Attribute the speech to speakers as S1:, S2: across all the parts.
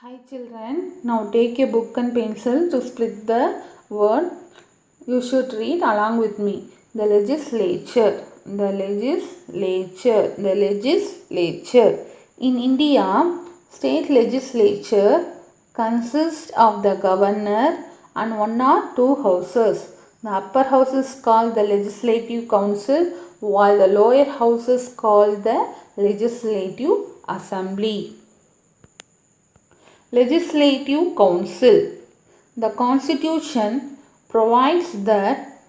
S1: Hi children, now take a book and pencil to split the word. You should read along with me. The legislature, the legislature, the legislature. In India, state legislature consists of the governor and one or two houses. The upper house is called the legislative council while the lower house is called the legislative assembly. Legislative Council. The Constitution provides that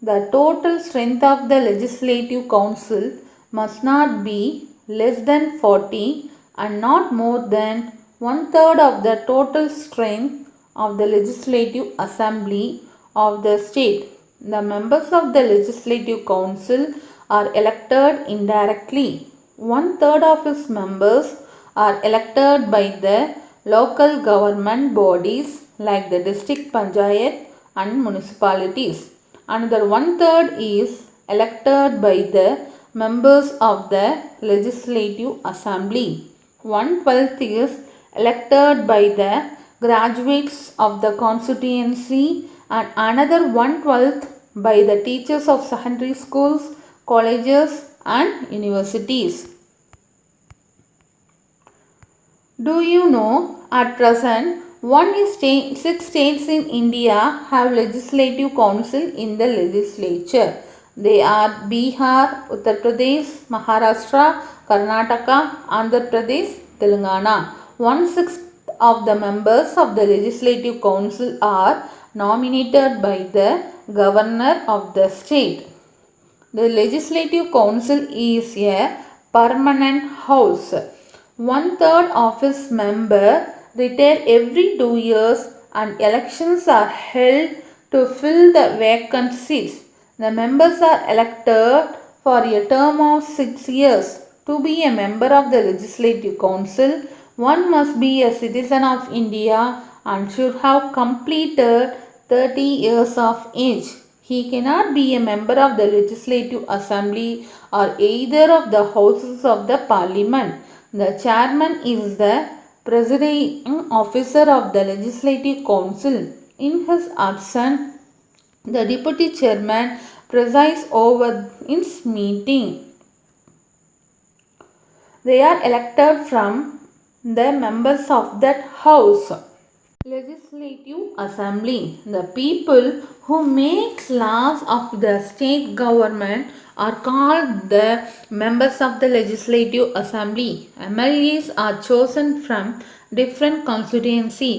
S1: the total strength of the Legislative Council must not be less than 40 and not more than one-third of the total strength of the Legislative Assembly of the state. The members of the Legislative Council are elected indirectly. One-third of its members are elected by the local government bodies like the district panchayat and municipalities. Another one-third is elected by the members of the legislative assembly. 1/12 is elected by the graduates of the constituency and another 1/12 by the teachers of secondary schools, colleges and universities. Do you know at present only 6 states in India have legislative council in the legislature. They are Bihar, Uttar Pradesh, Maharashtra, Karnataka, Andhra Pradesh, Telangana. 1/6 of the members of the legislative council are nominated by the governor of the state. The legislative council is a permanent house. One-third of its members retire every 2 years and elections are held to fill the vacant seats. The members are elected for a term of 6 years. To be a member of the Legislative Council, one must be a citizen of India and should have completed 30 years of age. He cannot be a member of the Legislative Assembly or either of the houses of the Parliament. The chairman is the presiding officer of the Legislative Council. In his absence, the deputy chairman presides over its meeting. They are elected from the members of that house. Legislative Assembly. The people who make laws of the state government are called the members of the Legislative Assembly. MLAs are chosen from different constituency.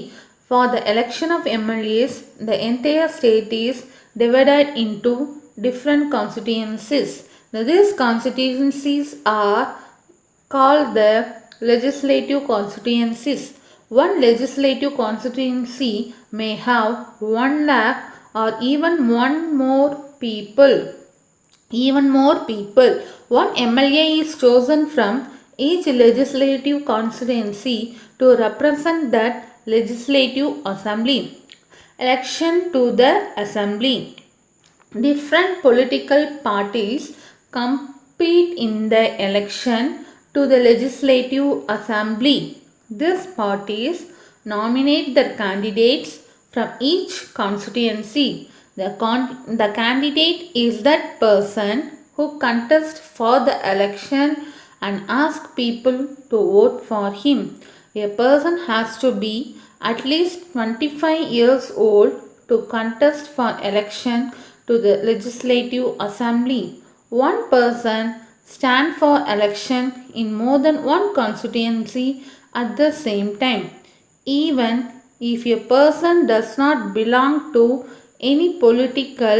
S1: For the election of MLAs, the entire state is divided into different constituencies. These constituencies are called the legislative constituencies. One legislative constituency may have 1 lakh or even more people. One MLA is chosen from each legislative constituency to represent that legislative assembly. Election to the assembly. Different political parties compete in the election to the legislative assembly. These parties nominate the candidates from each constituency. The candidate is that person who contests for the election and asks people to vote for him. A person has to be at least 25 years old to contest for election to the legislative assembly. One person stands for election in more than one constituency at the same time. Even if a person does not belong to any political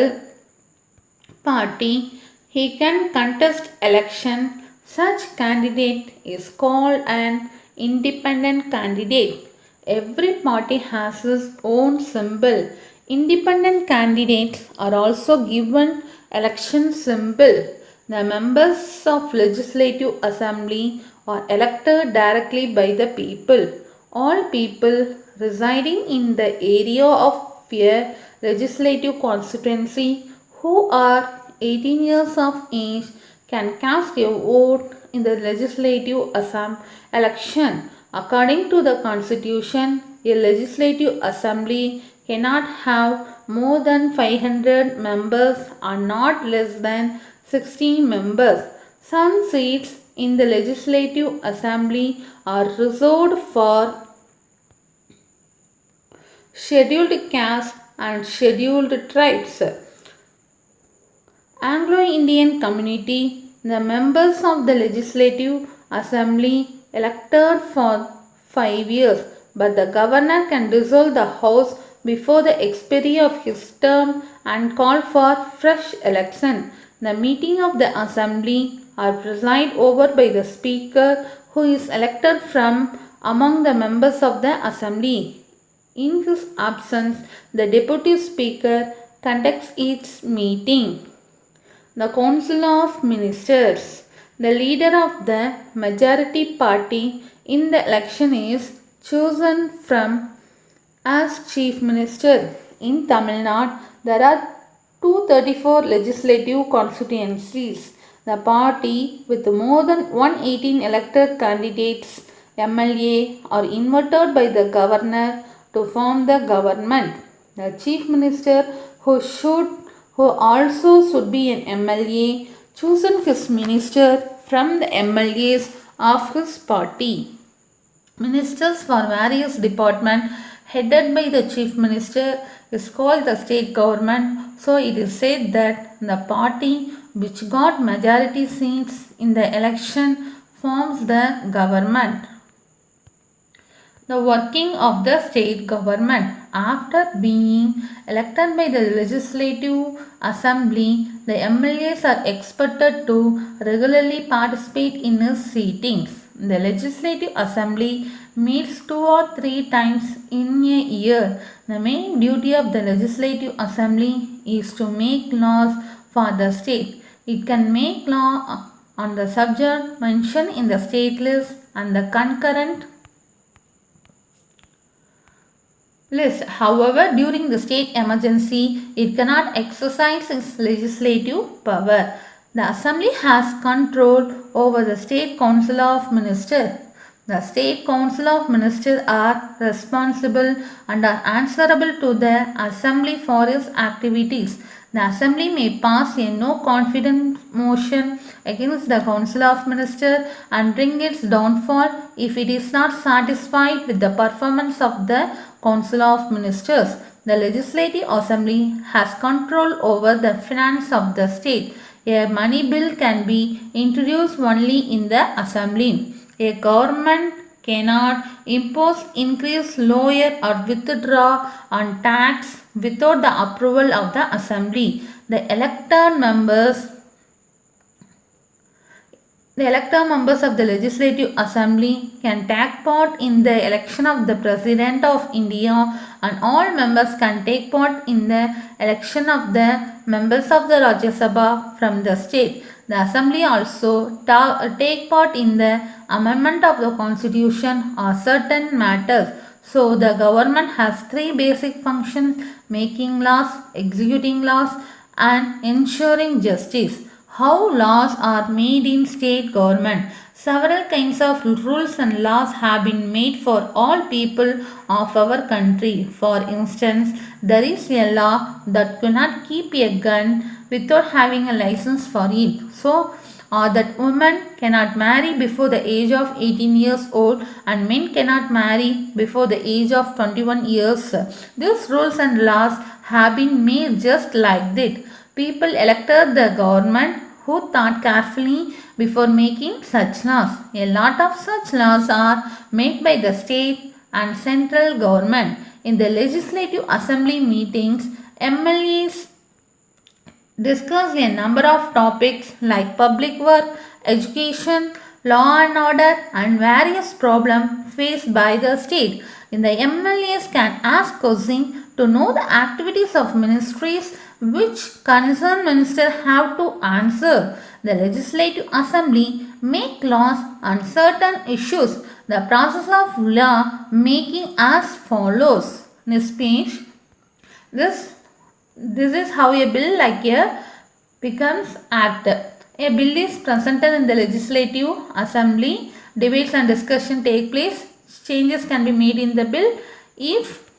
S1: party, he can contest election. Such candidate is called an independent candidate. Every party has its own symbol. Independent candidates are also given election symbol. The members of Legislative Assembly are elected directly by the people. All people residing in the area of a legislative constituency who are 18 years of age can cast a vote in the legislative election. According to the constitution, a legislative assembly cannot have more than 500 members and not less than 60 members. Some seats in the legislative assembly are reserved for scheduled castes and scheduled tribes. Anglo-Indian community, the members of the Legislative Assembly elected for 5 years, but the governor can dissolve the house before the expiry of his term and call for fresh election. The meeting of the assembly are presided over by the speaker, who is elected from among the members of the assembly. In his absence, the deputy speaker conducts its meeting. The Council of Ministers. The leader of the majority party in the election is chosen from as Chief Minister. In Tamil Nadu, there are 234 legislative constituencies. The party with more than 118 elected candidates MLA are invited by the governor to form the government. The Chief Minister who also should be an MLA chosen his minister from the MLAs of his party. Ministers for various departments headed by the Chief Minister is called the state government. So it is said that the party which got majority seats in the election forms the government. The working of the state government. After being elected by the legislative assembly, the MLAs are expected to regularly participate in its sittings. The legislative assembly meets 2 or 3 times in a year. The main duty of the legislative assembly is to make laws for the state. It can make law on the subject mentioned in the state list and the concurrent list. However, during the state emergency, it cannot exercise its legislative power. The assembly has control over the state council of ministers. The state council of ministers are responsible and are answerable to the assembly for its activities. The assembly may pass a no confidence motion against the council of ministers and bring its downfall if it is not satisfied with the performance of the council of ministers. The legislative assembly has control over the finance of the state. A money bill can be introduced only in the assembly. A government cannot impose, increase, lower or withdraw on tax without the approval of the assembly. The elected members of the Legislative Assembly can take part in the election of the President of India, and all members can take part in the election of the members of the Rajya Sabha from the state. The Assembly also take part in the amendment of the Constitution or certain matters. So the government has 3 basic functions: making laws, executing laws, and ensuring justice. How laws are made in state government. Several kinds of rules and laws have been made for all people of our country. For instance, there is a law that cannot keep a gun without having a license for it. So, or that women cannot marry before the age of 18 years old and men cannot marry before the age of 21 years. These rules and laws have been made just like that. People elected the government who thought carefully before making such laws. A lot of such laws are made by the state and central government. In the legislative assembly meetings, MLAs discuss a number of topics like public work, education, law and order, and various problems faced by the state. The MLAs can ask questions to know the activities of ministries which concerned minister have to answer. The Legislative Assembly make laws on certain issues. The process of law making as follows. Next page. This is how a bill like a becomes act. A bill is presented in the Legislative Assembly. Debates and discussion take place. Changes can be made in the bill. If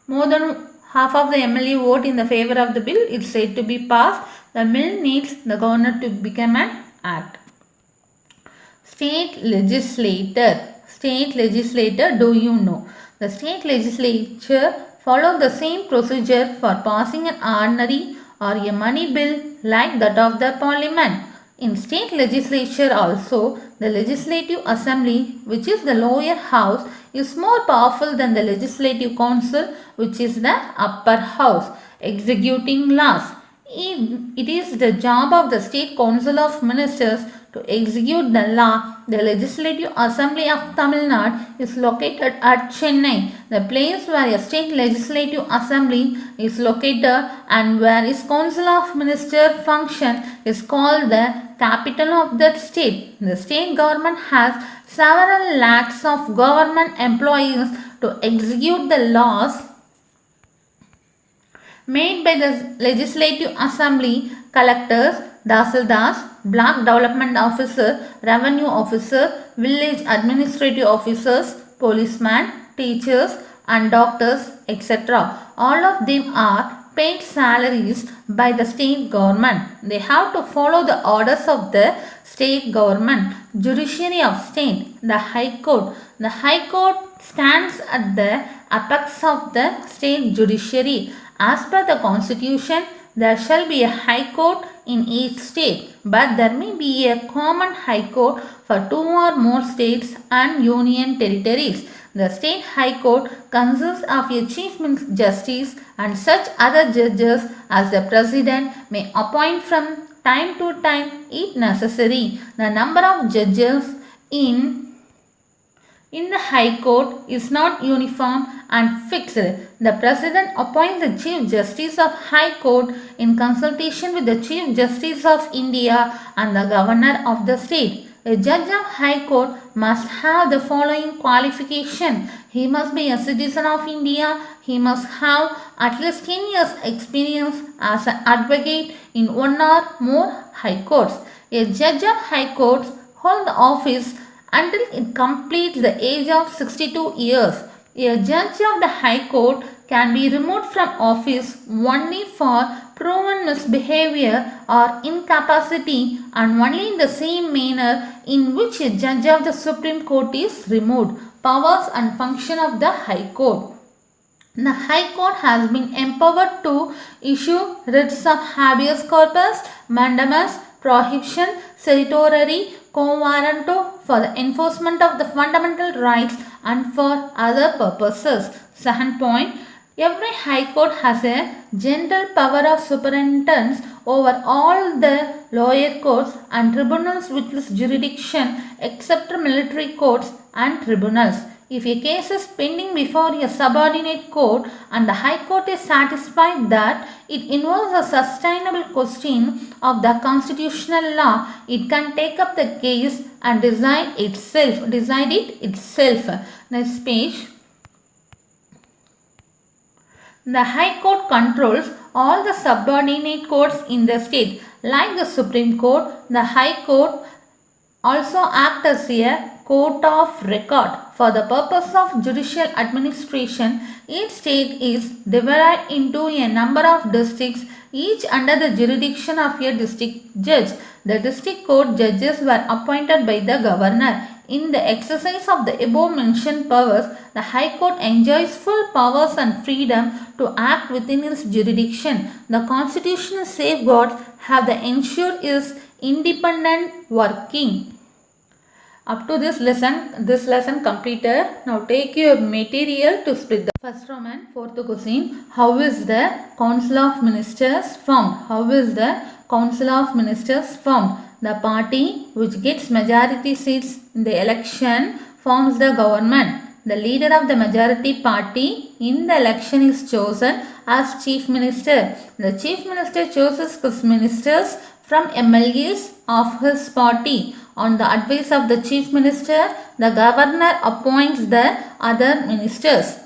S1: more than half of the MLA vote in the favor of the bill, it's said to be passed. The bill needs the governor to become an act. State legislator. State legislator, do you know? The state legislature follow the same procedure for passing an ordinary or a money bill like that of the parliament. In state legislature also, the legislative assembly, which is the lower house, is more powerful than the legislative council, which is the upper house, executing laws. It is the job of the State Council of Ministers to execute the law. The Legislative Assembly of Tamil Nadu is located at Chennai, the place where a state legislative assembly is located and where its Council of Ministers function is called the capital of that state. The state government has several lakhs of government employees to execute the laws made by the Legislative Assembly. Collectors, Dasildars, Block Development Officer, Revenue Officer, Village Administrative Officers, Policemen, Teachers and Doctors, etc. All of them are paid salaries by the state government. They have to follow the orders of the state government. Judiciary of state, the High Court. The High Court stands at the apex of the state judiciary. As per the constitution, there shall be a high court in each state, but there may be a common high court for two or more states and union territories. The state high court consists of a chief justice and such other judges as the president may appoint from time to time if necessary. The number of judges in the High Court is not uniform and fixed. The President appoints the Chief Justice of High Court in consultation with the Chief Justice of India and the Governor of the state. A judge of High Court must have the following qualification. He must be a citizen of India. He must have at least 10 years experience as an advocate in one or more High Courts. A judge of High Courts holds the office until it completes the age of 62 years. A judge of the High Court can be removed from office only for proven misbehavior or incapacity and only in the same manner in which a judge of the Supreme Court is removed. Powers and function of the High Court. The High Court has been empowered to issue writs of habeas corpus, mandamus, prohibition, certiorari, quo warranto for the enforcement of the fundamental rights and for other purposes. Second point, every High Court has a general power of superintendence over all the lower courts and tribunals with its jurisdiction except military courts and tribunals. If a case is pending before a subordinate court and the High Court is satisfied that it involves a sustainable question of the constitutional law, it can take up the case and decide it itself. Next page. The High Court controls all the subordinate courts in the state. Like the Supreme Court, the High Court also acts as a court of record. For the purpose of judicial administration, each state is divided into a number of districts, each under the jurisdiction of a district judge. The district court judges were appointed by the governor. In the exercise of the above mentioned powers, the High Court enjoys full powers and freedom to act within its jurisdiction. The constitutional safeguards have ensured its independent working. Up to this lesson completed. Now take your material to split the first Roman. Fourth question. How is the Council of Ministers formed? How is the Council of Ministers formed? The party which gets majority seats in the election forms the government. The leader of the majority party in the election is chosen as Chief Minister. The Chief Minister chooses his ministers from MLAs of his party. On the advice of the Chief Minister, the Governor appoints the other ministers.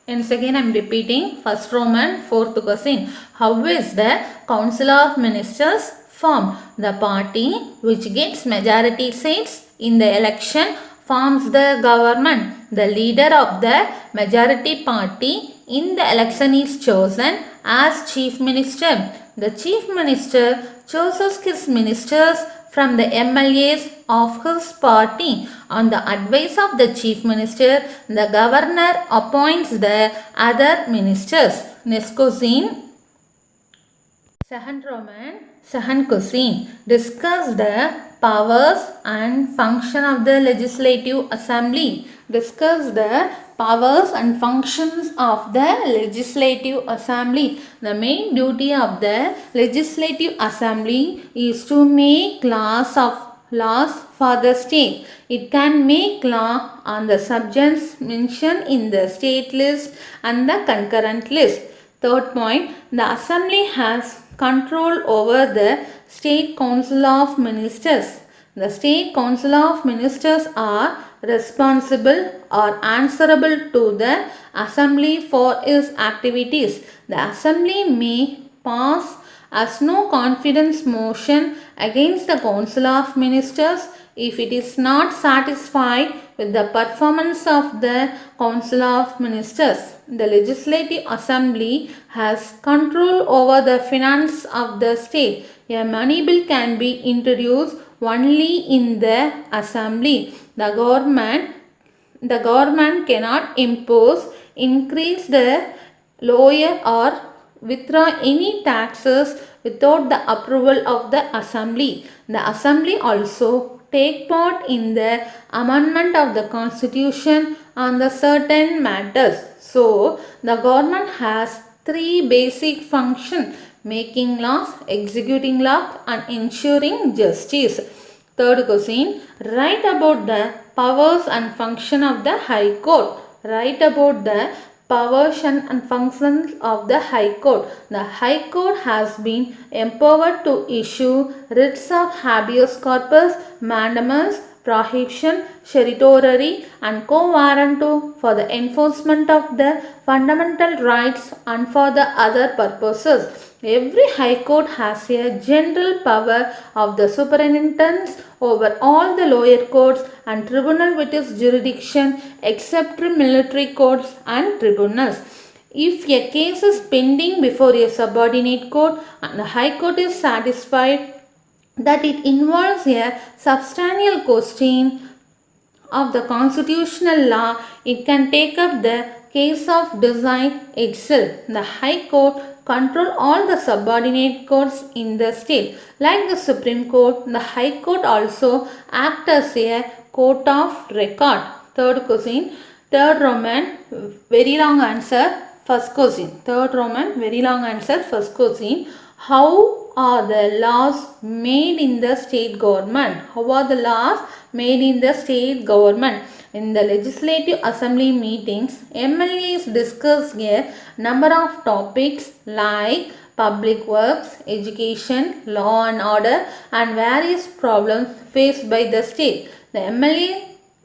S1: Once again I am repeating. First Roman, fourth question. How is the Council of Ministers form. The party which gets majority seats in the election forms the government. The leader of the majority party in the election is chosen as chief minister. The chief minister chooses his ministers from the MLAs of his party. On the advice of the chief minister, the governor appoints the other ministers. Next question. Second Roman, second question. Discuss the powers and function of the Legislative Assembly. Discuss the powers and functions of the Legislative Assembly. The main duty of the Legislative Assembly is to make laws for the state. It can make law on the subjects mentioned in the state list and the concurrent list. Third point, the Assembly has control over the State Council of Ministers. The State Council of Ministers are responsible or answerable to the Assembly for its activities. The Assembly may pass as no confidence motion against the Council of Ministers if it is not satisfied with the performance of the Council of Ministers. The Legislative Assembly has control over the finance of the state. A money bill can be introduced only in the Assembly. The government cannot impose, increase the lower or withdraw any taxes without the approval of the Assembly. The Assembly also take part in the amendment of the Constitution on the certain matters. So, the government has three basic functions: making laws, executing law, and ensuring justice. Third question, write about the powers and function of the High Court. Write about the powers and functions of the High Court. The High Court has been empowered to issue writs of habeas corpus, mandamus, prohibition, certiorari, and quo warranto for the enforcement of the fundamental rights and for the other purposes. Every High Court has a general power of the superintendence over all the lower courts and tribunal with its jurisdiction except military courts and tribunals. If a case is pending before a subordinate court and the High Court is satisfied that it involves a substantial question of the constitutional law, it can take up the case of design itself. The High Court control all the subordinate courts in the state. Like the Supreme Court, the High Court also act as a court of record. Third question, third Roman, very long answer. First question, third Roman, very long answer. First question, how are the laws made in the state government? How are the laws made in the state government? In the Legislative Assembly meetings, MLAs discuss a number of topics like public works, education, law and order, and various problems faced by the state. The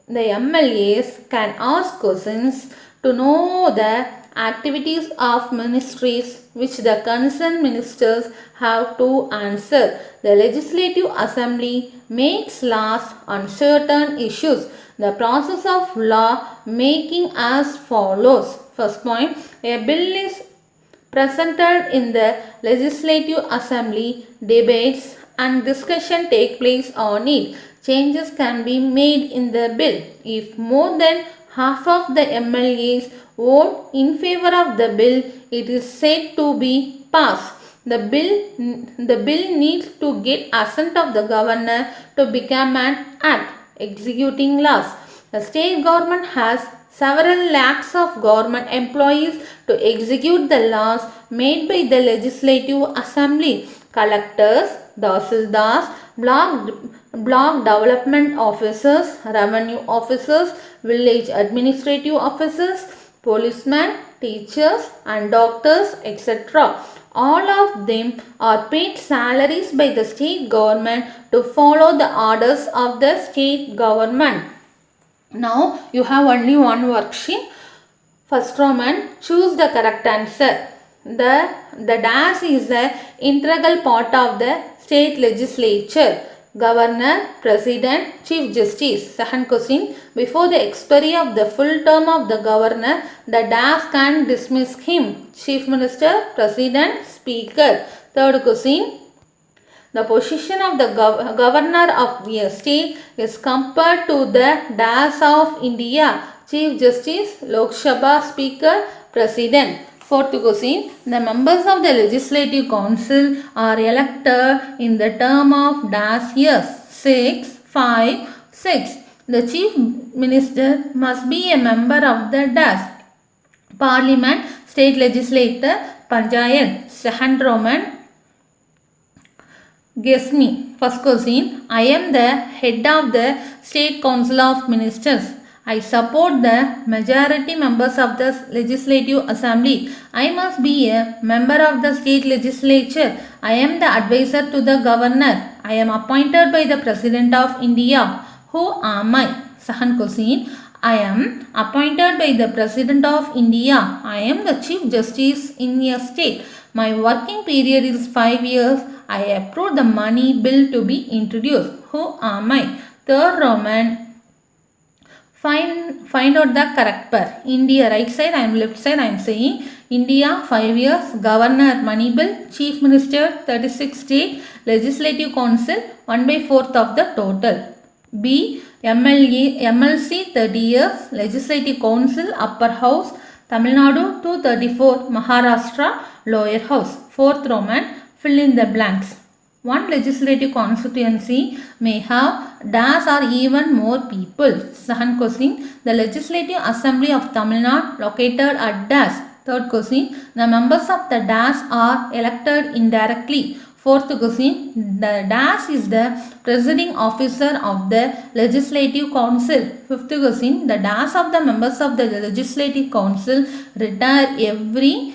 S1: MLAs can ask questions to know the activities of ministries which the concerned ministers have to answer. The Legislative Assembly makes laws on certain issues. The process of law making as follows. First point, a bill is presented in the Legislative Assembly, debates and discussion take place on it. Changes can be made in the bill. If more than half of the MLAs vote in favor of the bill, it is said to be passed. The bill needs to get assent of the governor to become an act. Executing laws. The state government has several lakhs of government employees to execute the laws made by the Legislative Assembly. Collectors, Tahsildars, block development officers, revenue officers, village administrative officers, policemen, teachers and doctors, etc. All of them are paid salaries by the state government to follow the orders of the state government. Now you have only one worksheet. First Roman, choose the correct answer. The dash is the integral part of the state legislature, governor, president, chief justice. Second question, before the expiry of the full term of the governor, the DAS can dismiss him. Chief minister, president, speaker. Third question, the position of the governor of a state is compared to the DAS of India. Chief Justice, Lok Sabha Speaker, President. Fourth question, the members of the Legislative Council are elected in the term of DAS years. 6, 5, 6. The Chief Minister must be a member of the DAS. Parliament, State Legislature, Panchayat. Second Roman. Guess me. First question. I am the head of the State Council of Ministers. I support the majority members of the Legislative Assembly. I must be a member of the state legislature. I am the advisor to the governor. I am appointed by the President of India. Who am I? Second question. I am appointed by the President of India. I am the Chief Justice in a state. My working period is 5 years. I approve the money bill to be introduced. Who am I? Third Roman. Find out the correct pair. India right side, I am left side, I am saying India 5 years, governor money bill, chief minister 36 state, legislative council 1/4 of the total. B. MLC 30 years, legislative council upper house, Tamil Nadu 234, Maharashtra lower house. Fourth Roman, fill in the blanks. One legislative constituency may have DAS or even more people. Second question, the Legislative Assembly of Tamil Nadu located at DAS. Third question, the members of the DAS are elected indirectly. Fourth question, the DAS is the presiding officer of the Legislative Council. Fifth question, the DAS of the members of the Legislative Council retire every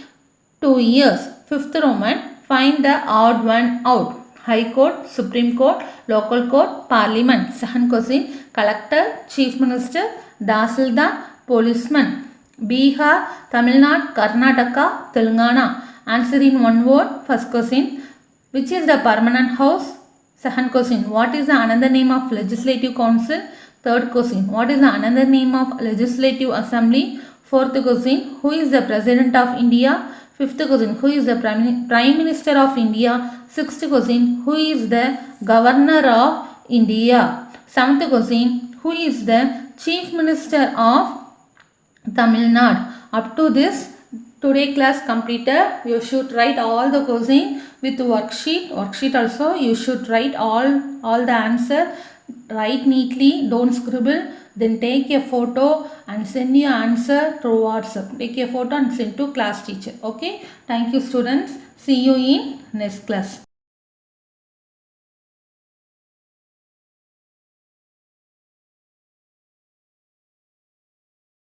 S1: 2 years. Fifth Roman, find the odd one out. High Court, Supreme Court, Local Court, Parliament. Second question, Collector, Chief Minister, Dasildar, Policeman. Bihar, Tamil Nadu, Karnataka, Telangana. Answer in one word. First question, which is the permanent house? Second question, what is the another name of Legislative Council? Third question, what is the another name of Legislative Assembly? Fourth question, who is the President of India? Fifth question, who is the Prime Minister of India? Sixth question, who is the Governor of India? Seventh question, who is the Chief Minister of Tamil Nadu? Up to this, today class completed. You should write all the questions with worksheet. Worksheet also you should write all the answer. Write neatly, don't scribble. Then take a photo and send your answer through WhatsApp. Take a photo and send to class teacher. Okay. Thank you students. See you in next class.